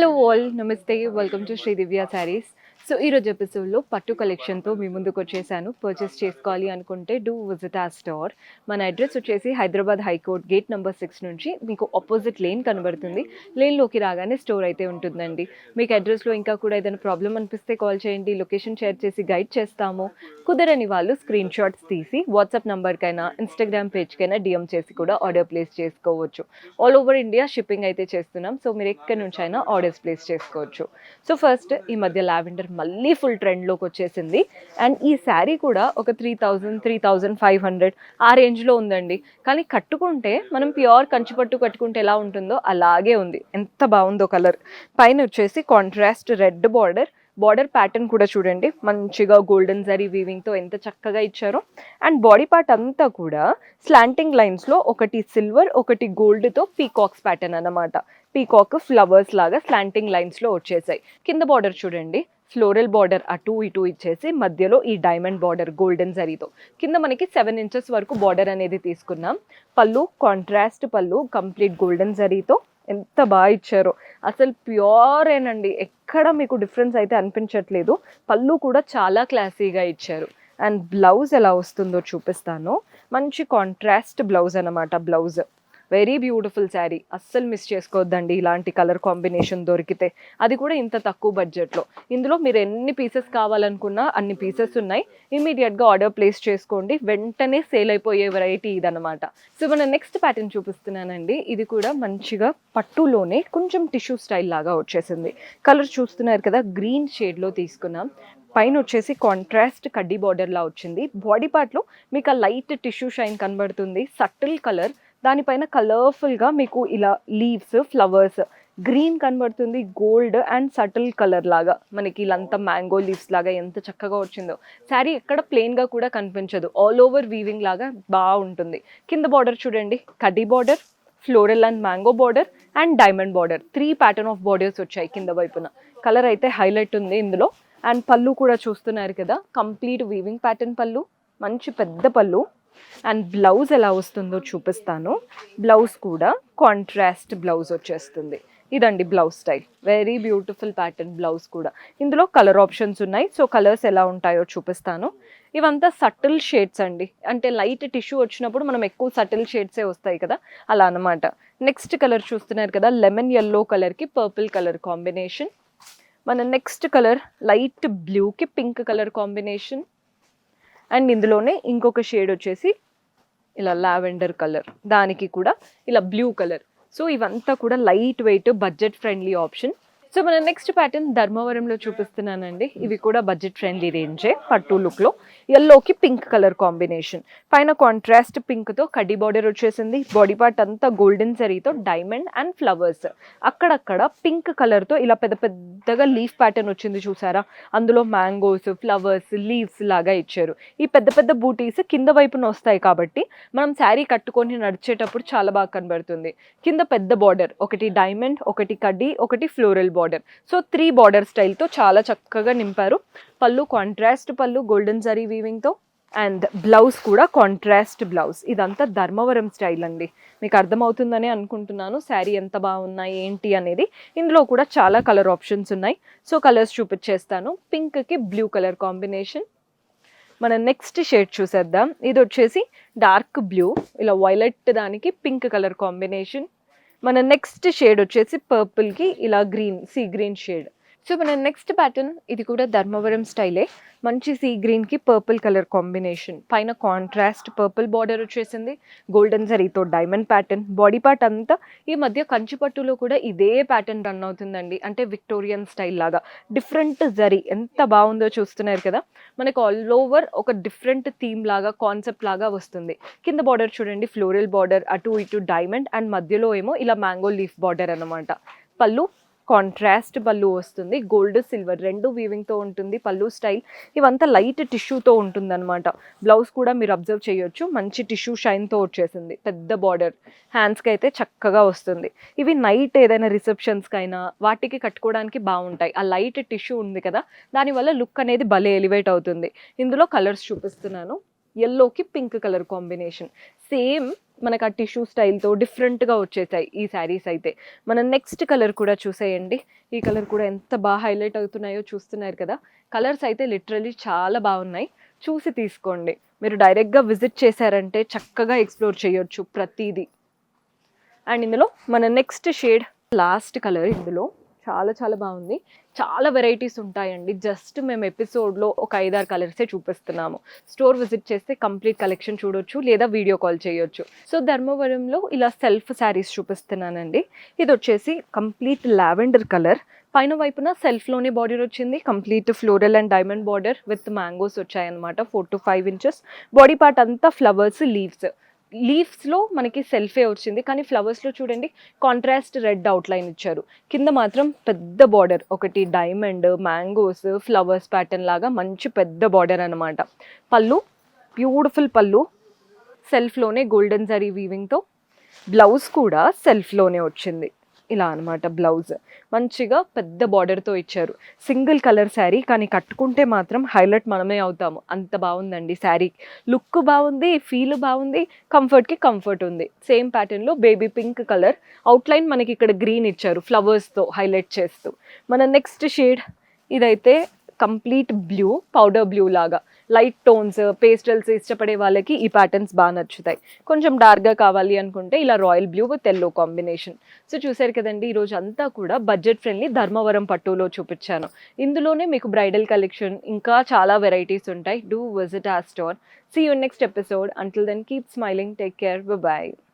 Hello all, నమస్తే, welcome to Shri Divya saris. So ఈరోజు ఎపిసోడ్లో పట్టు కలెక్షన్తో మీ ముందుకు వచ్చేసాను. పర్చేస్ చేసుకోవాలి అనుకుంటే డూ విజిట్ ఆ స్టోర్. మన అడ్రస్ వచ్చేసి హైదరాబాద్ హైకోర్ట్ గేట్ నెంబర్ 6 నుంచి మీకు ఆపోజిట్ లేన్ కనబడుతుంది. లేన్లోకి రాగానే స్టోర్ అయితే ఉంటుందండి. మీకు అడ్రస్లో ఇంకా కూడా ఏదైనా ప్రాబ్లం అనిపిస్తే కాల్ చేయండి, లొకేషన్ షేర్ చేసి గైడ్ చేస్తాము. కుదరని వాళ్ళు స్క్రీన్ షాట్స్ తీసి వాట్సాప్ నెంబర్కైనా ఇన్స్టాగ్రామ్ పేజ్కైనా డిఎం చేసి కూడా ఆర్డర్ ప్లేస్ చేసుకోవచ్చు. ఆల్ ఓవర్ ఇండియా షిప్పింగ్ అయితే చేస్తున్నాం. సో మీరు ఎక్కడి నుంచి అయినా ఆర్డర్స్ ప్లేస్ చేసుకోవచ్చు. సో ఫస్ట్ ఈ మధ్య లావెండర్ మళ్ళీ ఫుల్ ట్రెండ్లోకి వచ్చేసింది. అండ్ ఈ శారీ కూడా ఒక 3,000-3,500 ఆ రేంజ్లో ఉందండి. కానీ కట్టుకుంటే మనం ప్యూర్ కంచిపట్టు కట్టుకుంటే ఎలా ఉంటుందో అలాగే ఉంది. ఎంత బాగుందో కలర్. పైన వచ్చేసి కాంట్రాస్ట్ రెడ్ బార్డర్ ప్యాటర్న్ కూడా చూడండి, మంచిగా గోల్డెన్ జరీ వీవింగ్తో ఎంత చక్కగా ఇచ్చారో. అండ్ బాడీ పార్ట్ అంతా కూడా స్లాంటింగ్ లైన్స్లో ఒకటి సిల్వర్ ఒకటి గోల్డ్తో పీకాక్స్ ప్యాటర్న్ అన్నమాట. పీకాక్ ఫ్లవర్స్ లాగా స్లాంటింగ్ లైన్స్లో వచ్చేసాయి. కింద బార్డర్ చూడండి, ఫ్లోరల్ బార్డర్ అటు ఇటు ఇచ్చేసి మధ్యలో ఈ డైమండ్ బార్డర్ గోల్డెన్ జరీతో. కింద మనకి 7 inches వరకు బార్డర్ అనేది తీసుకున్నాం. పళ్ళు కాంట్రాస్ట్ పళ్ళు, కంప్లీట్ గోల్డెన్ జరీతో ఎంత బాగా ఇచ్చారో. అసలు ప్యూరేనండి, ఎక్కడ మీకు డిఫరెన్స్ అయితే అనిపించట్లేదు. పళ్ళు కూడా చాలా క్లాసీగా ఇచ్చారు. అండ్ బ్లౌజ్ ఎలా వస్తుందో చూపిస్తాను. మంచి కాంట్రాస్ట్ బ్లౌజ్ అనమాట. బ్లౌజ్ వెరీ బ్యూటిఫుల్ శారీ, అస్సలు మిస్ చేసుకోవద్దండి. ఇలాంటి కలర్ కాంబినేషన్ దొరికితే, అది కూడా ఇంత తక్కువ బడ్జెట్లో. ఇందులో మీరు ఎన్ని పీసెస్ కావాలనుకున్నా అన్ని పీసెస్ ఉన్నాయి. ఇమీడియట్గా ఆర్డర్ ప్లేస్ చేసుకోండి, వెంటనే సేల్ అయిపోయే వెరైటీ ఇదనమాట. సో మన నెక్స్ట్ ప్యాటర్న్ చూపిస్తున్నానండి. ఇది కూడా మంచిగా పట్టులోనే కొంచెం టిష్యూ స్టైల్ లాగా వచ్చేసింది. కలర్ చూస్తున్నారు కదా, గ్రీన్ షేడ్లో తీసుకున్నాం. పైన వచ్చేసి కాంట్రాస్ట్ కడ్డీ బార్డర్లా వచ్చింది. బాడీ పార్ట్లో మీకు ఆ లైట్ టిష్యూ షైన్ కనబడుతుంది. సటిల్ కలర్, దానిపైన కలర్ఫుల్గా మీకు ఇలా లీవ్స్ ఫ్లవర్స్ గ్రీన్ కనబడుతుంది. గోల్డ్ అండ్ సటిల్ కలర్ లాగా మనకి ఇలాంతా మ్యాంగో లీవ్స్ లాగా ఎంత చక్కగా వచ్చిందో. శారీ ఎక్కడ ప్లెయిన్గా కూడా కనిపించదు, ఆల్ ఓవర్ వీవింగ్ లాగా బాగుంటుంది. కింద బార్డర్ చూడండి, కడ్డీ border, floral and mango border and diamond border. 3 pattern of borders వచ్చాయి కింద వైపున. కలర్ అయితే హైలైట్ ఉంది ఇందులో. అండ్ పళ్ళు కూడా చూస్తున్నారు కదా, కంప్లీట్ వీవింగ్ ప్యాటర్న్ పళ్ళు, మంచి పెద్ద పళ్ళు. అండ్ బ్లౌజ్ ఎలా వస్తుందో చూపిస్తాను. బ్లౌజ్ కూడా కాంట్రాస్ట్ బ్లౌజ్ వచ్చేస్తుంది. ఇదండి blouse style, very beautiful pattern blouse కూడా. ఇందులో కలర్ ఆప్షన్స్ ఉన్నాయి. సో కలర్స్ ఎలా ఉంటాయో చూపిస్తాను. ఇవంతా సటిల్ షేడ్స్ అండి, అంటే లైట్ టిష్యూ వచ్చినప్పుడు మనం ఎక్కువ సటిల్ షేడ్సే వస్తాయి కదా, అలా అనమాట. నెక్స్ట్ కలర్ చూస్తున్నారు కదా, లెమన్ ఎల్లో కలర్కి పర్పుల్ కలర్ కాంబినేషన్. మన నెక్స్ట్ కలర్ లైట్ బ్లూకి పింక్ కలర్ కాంబినేషన్. అండ్ ఇందులోనే ఇంకొక షేడ్ వచ్చేసి ఇలా లావెండర్ కలర్, దానికి కూడా ఇలా బ్లూ కలర్. సో ఇవంతా కూడా light weight budget friendly option. So మన నెక్స్ట్ ప్యాటర్న్ ధర్మవరంలో చూపిస్తున్నానండి. ఇవి కూడా బడ్జెట్ ఫ్రెండ్లీ రేంజే. పట్టు లుక్లో ఎల్లోకి పింక్ కలర్ కాంబినేషన్. పైన కాంట్రాస్ట్ పింక్తో కడ్డీ బార్డర్ వచ్చేసింది. బాడీ పార్ట్ అంతా గోల్డెన్ జరీతో డైమండ్ అండ్ ఫ్లవర్స్. అక్కడక్కడ పింక్ కలర్తో ఇలా పెద్ద పెద్దగా లీఫ్ ప్యాటర్న్ వచ్చింది చూసారా, అందులో మ్యాంగోస్ ఫ్లవర్స్ లీవ్స్ లాగా ఇచ్చారు. ఈ పెద్ద పెద్ద బూటీస్ కింద వైపున వస్తాయి కాబట్టి మనం శారీ కట్టుకొని నడిచేటప్పుడు చాలా బాగా కనబడుతుంది. కింద పెద్ద బార్డర్, ఒకటి డైమండ్ ఒకటి కడ్డీ ఒకటి ఫ్లోరల్ బార్డర్. సో 3 బార్డర్ స్టైల్తో చాలా చక్కగా నింపారు. పళ్ళు కాంట్రాస్ట్ పళ్ళు గోల్డెన్ జరీ వీవింగ్తో. అండ్ బ్లౌజ్ కూడా కాంట్రాస్ట్ బ్లౌజ్. ఇదంతా ధర్మవరం స్టైల్ అండి, మీకు అర్థమవుతుందని అనుకుంటున్నాను శారీ ఎంత బాగున్నాయి ఏంటి అనేది. ఇందులో కూడా చాలా కలర్ ఆప్షన్స్ ఉన్నాయి. సో కలర్స్ చూపించేస్తాను. పింక్కి బ్లూ కలర్ కాంబినేషన్. మన నెక్స్ట్ షేడ్ చూసేద్దాం. ఇది వచ్చేసి డార్క్ బ్లూ, ఇలా వైలెట్ దానికి పింక్ కలర్ కాంబినేషన్. మన నెక్స్ట్ షేడ్ వచ్చేసి పర్పుల్కి ఇలా green sea green shade. So మన నెక్స్ట్ ప్యాటర్న్ ఇది కూడా ధర్మవరం స్టైలే. మంచి సీ గ్రీన్కి పర్పుల్ కలర్ కాంబినేషన్. పైన కాంట్రాస్ట్ పర్పుల్ బార్డర్ వచ్చేసింది. గోల్డెన్ జరీతో డైమండ్ ప్యాటర్న్. బాడీ పార్ట్ అంతా ఈ మధ్య కంచిపట్టులో కూడా ఇదే ప్యాటర్న్ రన్ అవుతుందండి, అంటే విక్టోరియన్ స్టైల్ లాగా. డిఫరెంట్ జరీ ఎంత బాగుందో చూస్తున్నారు కదా. మనకు ఆల్ ఓవర్ ఒక డిఫరెంట్ థీమ్ లాగా కాన్సెప్ట్ లాగా వస్తుంది. కింద బార్డర్ చూడండి, ఫ్లోరల్ బార్డర్ అటు ఇటు డైమండ్ అండ్ మధ్యలో ఏమో ఇలా మ్యాంగో లీఫ్ బార్డర్ అన్నమాట. పళ్ళు కాంట్రాస్ట్ పళ్ళు వస్తుంది. గోల్డ్ సిల్వర్ రెండు వీవింగ్తో ఉంటుంది పళ్ళు స్టైల్. ఇవంతా లైట్ టిష్యూతో ఉంటుంది అనమాట. బ్లౌజ్ కూడా మీరు అబ్జర్వ్ చేయొచ్చు, మంచి టిష్యూ షైన్తో వచ్చేసింది. పెద్ద బార్డర్, హ్యాండ్స్కి అయితే చక్కగా వస్తుంది. ఇవి నైట్ ఏదైనా రిసెప్షన్స్కైనా వాటికి కట్టుకోవడానికి బాగుంటాయి. ఆ లైట్ టిష్యూ ఉంది కదా, దానివల్ల లుక్ అనేది భలే ఎలివేట్ అవుతుంది. ఇందులో కలర్స్ చూపిస్తున్నాను. ఎల్లోకి పింక్ కలర్ కాంబినేషన్. సేమ్ మనకు ఆ టిష్యూ స్టైల్తో డిఫరెంట్గా వచ్చేసాయి ఈ శారీస్ అయితే. మన నెక్స్ట్ కలర్ కూడా చూసేయండి. ఈ కలర్ కూడా ఎంత బాగా హైలైట్ అవుతున్నాయో చూస్తున్నారు కదా. కలర్స్ అయితే లిటరలీ చాలా బాగున్నాయి. చూసి తీసుకోండి. మీరు డైరెక్ట్గా విజిట్ చేశారంటే చక్కగా ఎక్స్ప్లోర్ చేయొచ్చు ప్రతిదీ. అండ్ ఇందులో మన నెక్స్ట్ షేడ్ లాస్ట్ కలర్. ఇందులో చాలా చాలా బాగుంది. చాలా వెరైటీస్ ఉంటాయండి. జస్ట్ మేము ఎపిసోడ్లో ఒక 5-6 కలర్సే చూపిస్తున్నాము. స్టోర్ విజిట్ చేస్తే కంప్లీట్ కలెక్షన్ చూడొచ్చు, లేదా వీడియో కాల్ చేయొచ్చు. సో ధర్మవరంలో ఇలా సెల్ఫ్ శారీస్ చూపిస్తున్నానండి. ఇది వచ్చేసి కంప్లీట్ లావెండర్ కలర్. పైన వైపున సెల్ఫ్లోనే బార్డర్ వచ్చింది. Complete floral and diamond border with mangoes వచ్చాయన్నమాట. 4 to 5 inches. బాడీ పార్ట్ అంతా ఫ్లవర్స్, లీవ్స్లో మనకి సెల్ఫే వచ్చింది, కానీ ఫ్లవర్స్లో చూడండి కాంట్రాస్ట్ రెడ్ అవుట్లైన్ ఇచ్చారు. కింద మాత్రం పెద్ద బార్డర్, ఒకటి డైమండ్, మ్యాంగోస్, ఫ్లవర్స్ ప్యాటర్న్ లాగా మంచి పెద్ద బార్డర్ అనమాట. పళ్ళు బ్యూటిఫుల్ పళ్ళు, సెల్ఫ్లోనే గోల్డెన్ జరీ వీవింగ్తో. బ్లౌజ్ కూడా సెల్ఫ్లోనే వచ్చింది. ఇలా అనమాట బ్లౌజ్. మంచిగా పెద్ద బార్డర్తో ఇచ్చారు. సింగిల్ కలర్ శారీ, కానీ కట్టుకుంటే మాత్రం హైలైట్ మనమే అవుతాము. అంత బాగుందండి శారీ. లుక్ బాగుంది, ఫీల్ బాగుంది, కంఫర్ట్కి కంఫర్ట్ ఉంది. సేమ్ ప్యాటర్న్లో బేబీ పింక్ కలర్ అవుట్లైన్ మనకి ఇక్కడ గ్రీన్ ఇచ్చారు ఫ్లవర్స్తో హైలైట్ చేస్తూ. మన నెక్స్ట్ షేడ్ ఇదైతే కంప్లీట్ బ్లూ, పౌడర్ బ్లూ లాగా. లైట్ టోన్స్, పేస్టల్స్ ఇష్టపడే వాళ్ళకి ఈ ప్యాటర్న్స్ బాగా నచ్చుతాయి. కొంచెం డార్క్గా కావాలి అనుకుంటే ఇలా royal blue with yellow combination. So చూసారు కదండి, ఈరోజు అంతా కూడా బడ్జెట్ ఫ్రెండ్లీ ధర్మవరం పట్టులో చూపించాను. ఇందులోనే మీకు బ్రైడల్ కలెక్షన్ ఇంకా చాలా వెరైటీస్ ఉంటాయి. Do visit our store. See you in next episode. Until then, keep smiling. Take care. Bye-bye.